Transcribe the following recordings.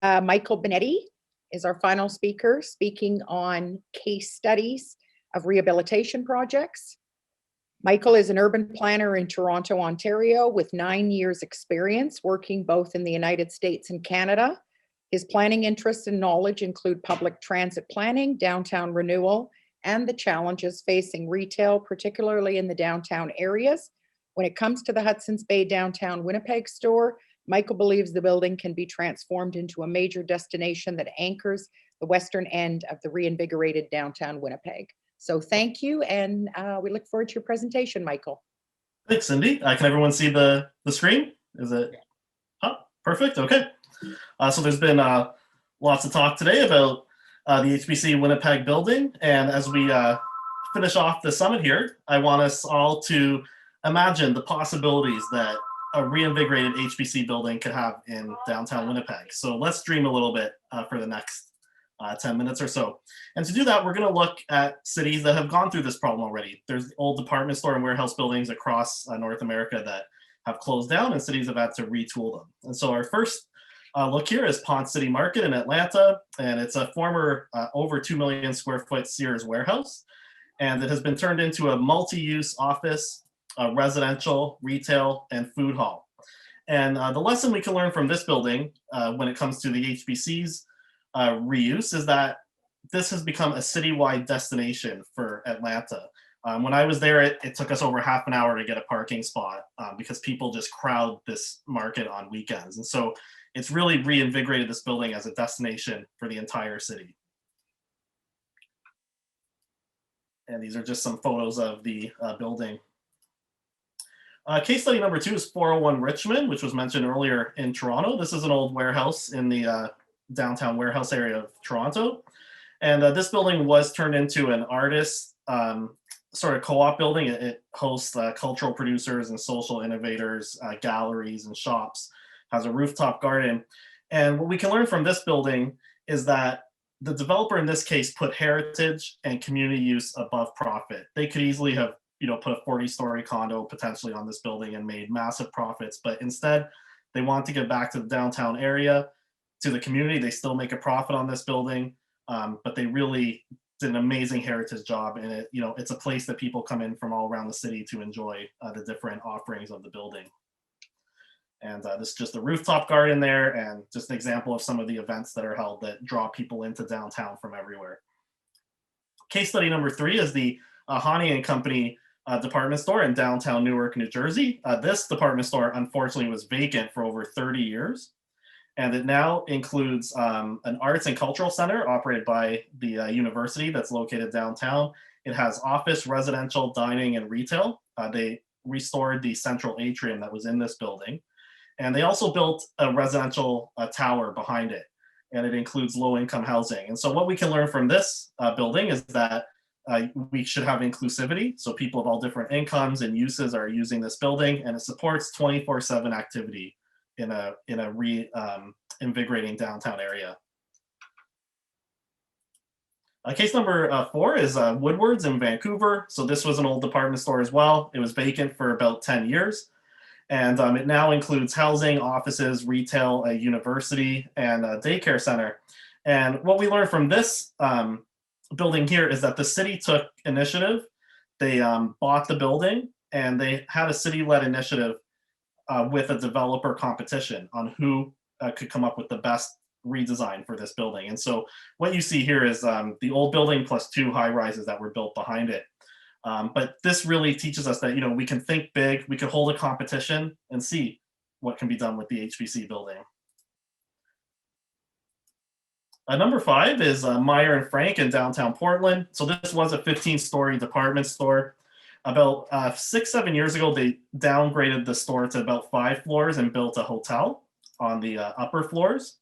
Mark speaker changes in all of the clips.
Speaker 1: Michael Benetti is our final speaker, speaking on case studies of rehabilitation projects. Michael is an urban planner in Toronto, Ontario, with 9 years experience working both in the United States and Canada. His planning interests and knowledge include public transit planning, downtown renewal, and the challenges facing retail, particularly in the downtown areas. When it comes to the Hudson's Bay downtown Winnipeg store, Michael believes the building can be transformed into a major destination that anchors the western end of the reinvigorated downtown Winnipeg. So thank you, and we look forward to your presentation, Michael.
Speaker 2: Thanks, Cindy. Can everyone see the screen? Is it? Oh, perfect. Okay. So there's been lots of talk today about the HBC Winnipeg building, and as we finish off the summit here, I want us all to imagine the possibilities that a reinvigorated HBC building could have in downtown Winnipeg. So let's dream a little bit for the next 10 minutes or so. And to do that, we're going to look at cities that have gone through this problem already. There's old department store and warehouse buildings across North America that have closed down, and cities have had to retool them. And so our first look here is Ponce City Market in Atlanta, and it's a former over 2 million square foot Sears warehouse, and it has been turned into a multi-use office, residential, retail, and food hall. And the lesson we can learn from this building when it comes to the HBC's reuse is that this has become a citywide destination for Atlanta. When I was there, it took us over half an hour to get a parking spot because people just crowd this market on weekends. And so it's really reinvigorated this building as a destination for the entire city. And these are just some photos of the building. Case study number 2 is 401 Richmond, which was mentioned earlier in Toronto. This is an old warehouse in the downtown warehouse area of Toronto. And this building was turned into an artist sort of co-op building. It hosts cultural producers and social innovators, galleries and shops, has a rooftop garden. And what we can learn from this building is that the developer in this case put heritage and community use above profit. They could easily have put a 40-story condo potentially on this building and made massive profits, but instead they want to give back to the downtown area, to the community. They still make a profit on this building, but they really did an amazing heritage job, and it's a place that people come in from all around the city to enjoy the different offerings of the building. And this is just a rooftop garden there, and just an example of some of the events that are held that draw people into downtown from everywhere. Case study number 3 is the Hani and Company department store in downtown Newark, New Jersey. This department store unfortunately was vacant for over 30 years. And it now includes an arts and cultural center operated by the university that's located downtown. It has office, residential, dining, and retail. They restored the central atrium that was in this building. And they also built a residential tower behind it. And it includes low-income housing. And so what we can learn from this building is that we should have inclusivity. So people of all different incomes and uses are using this building, and it supports 24/7 activity in a reinvigorating downtown area. Case number 4 is Woodward's in Vancouver. So this was an old department store as well. It was vacant for about 10 years. And it now includes housing, offices, retail, a university, and a daycare center. And what we learned from this building here is that the city took initiative. They bought the building, and they had a city-led initiative with a developer competition on who could come up with the best redesign for this building. And so what you see here is the old building plus 2 high rises that were built behind it. But this really teaches us that we can think big, we could hold a competition and see what can be done with the HBC building. Number 5 is Meyer and Frank in downtown Portland. So this was a 15-story department store. About 6-7 years ago, they downgraded the store to about 5 floors and built a hotel on the upper floors.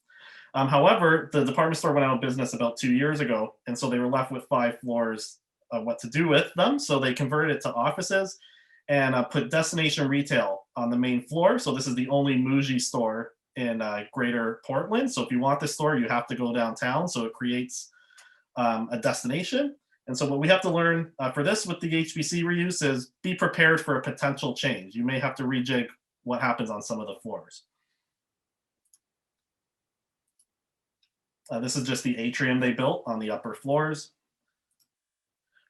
Speaker 2: However, the department store went out of business about 2 years ago, and so they were left with 5 floors what to do with them. So they converted it to offices and put destination retail on the main floor. So this is the only Muji store in greater Portland. So if you want this store, you have to go downtown. So it creates a destination. And so what we have to learn for this with the HBC reuse is be prepared for a potential change. You may have to rejig what happens on some of the floors. This is just the atrium they built on the upper floors.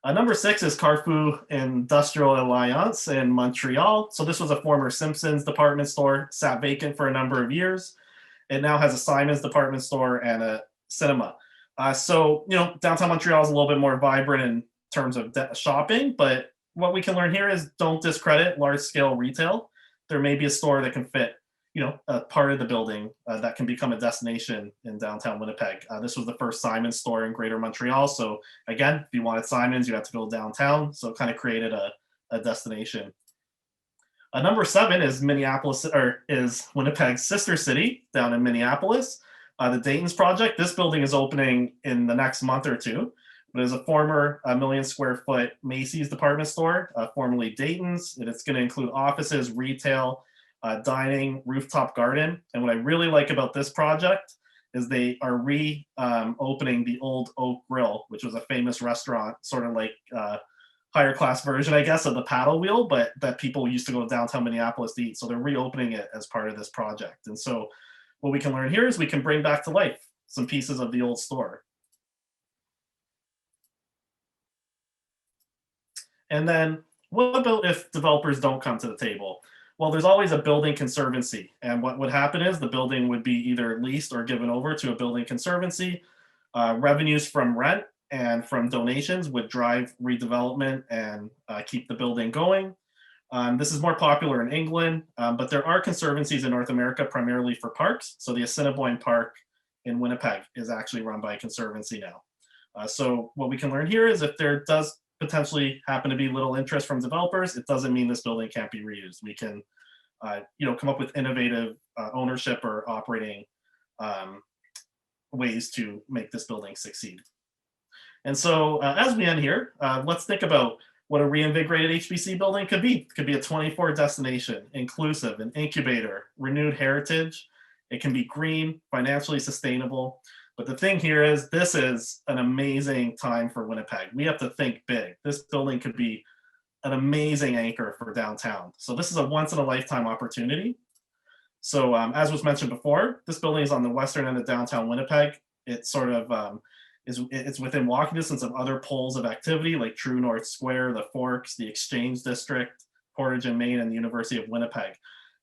Speaker 2: Number 6 is Carrefour Industrial Alliance in Montreal. So this was a former Simpsons department store, sat vacant for a number of years. It now has a Simon's department store and a cinema. So, downtown Montreal is a little bit more vibrant in terms of shopping, but what we can learn here is don't discredit large scale retail. There may be a store that can fit, a part of the building that can become a destination in downtown Winnipeg. This was the first Simon's store in Greater Montreal. So again, if you wanted Simon's, you had to go downtown. So it kind of created a destination. Number 7 is is Winnipeg's sister city down in Minneapolis, the Dayton's Project. This building is opening in the next month or two. It is a former 1 million square foot Macy's department store, formerly Dayton's. It's going to include offices, retail, dining, rooftop garden. And what I really like about this project is they are opening the old Oak Grill, which was a famous restaurant, sort of like higher class version, I guess, of the paddle wheel, but that people used to go to downtown Minneapolis to eat. So they're reopening it as part of this project. And so what we can learn here is we can bring back to life some pieces of the old store. And then what about if developers don't come to the table? Well, there's always a building conservancy. And what would happen is the building would be either leased or given over to a building conservancy. Revenues from rent and from donations would drive redevelopment and keep the building going. This is more popular in England, but there are conservancies in North America primarily for parks. So the Assiniboine Park in Winnipeg is actually run by a conservancy now. So what we can learn here is if there does potentially happen to be little interest from developers, it doesn't mean this building can't be reused. We can, come up with innovative ownership or operating ways to make this building succeed. And so as we end here, let's think about what a reinvigorated HBC building could be. It could be a 24 destination, inclusive, an incubator, renewed heritage. It can be green, financially sustainable. But the thing here is this is an amazing time for Winnipeg. We have to think big. This building could be an amazing anchor for downtown. So this is a once in a lifetime opportunity. So as was mentioned before, this building is on the western end of downtown Winnipeg. It's sort of it's within walking distance of other poles of activity like True North Square, the Forks, the Exchange District, Portage and Main, and the University of Winnipeg.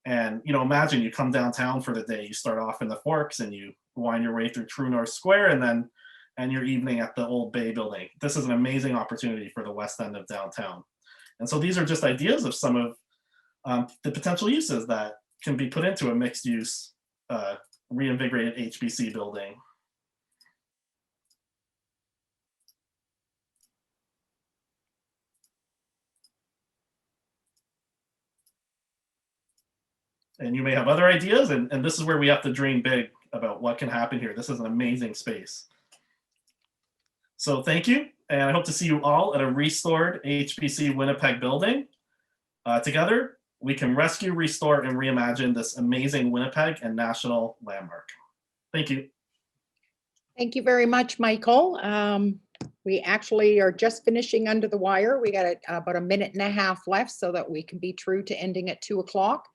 Speaker 2: And imagine you come downtown for the day. You start off in the Forks and you wind your way through True North Square, and then end your evening at the Old Bay building. This is an amazing opportunity for the west end of downtown. And so these are just ideas of some of the potential uses that can be put into a mixed use reinvigorated HBC building. And you may have other ideas, and this is where we have to dream big about what can happen here. This is an amazing space. So thank you, and I hope to see you all at a restored HBC Winnipeg building. Together, we can rescue, restore, and reimagine this amazing Winnipeg and national landmark. Thank you.
Speaker 1: Thank you very much, Michael. We actually are just finishing under the wire. We got about a minute and a half left so that we can be true to ending at 2 o'clock.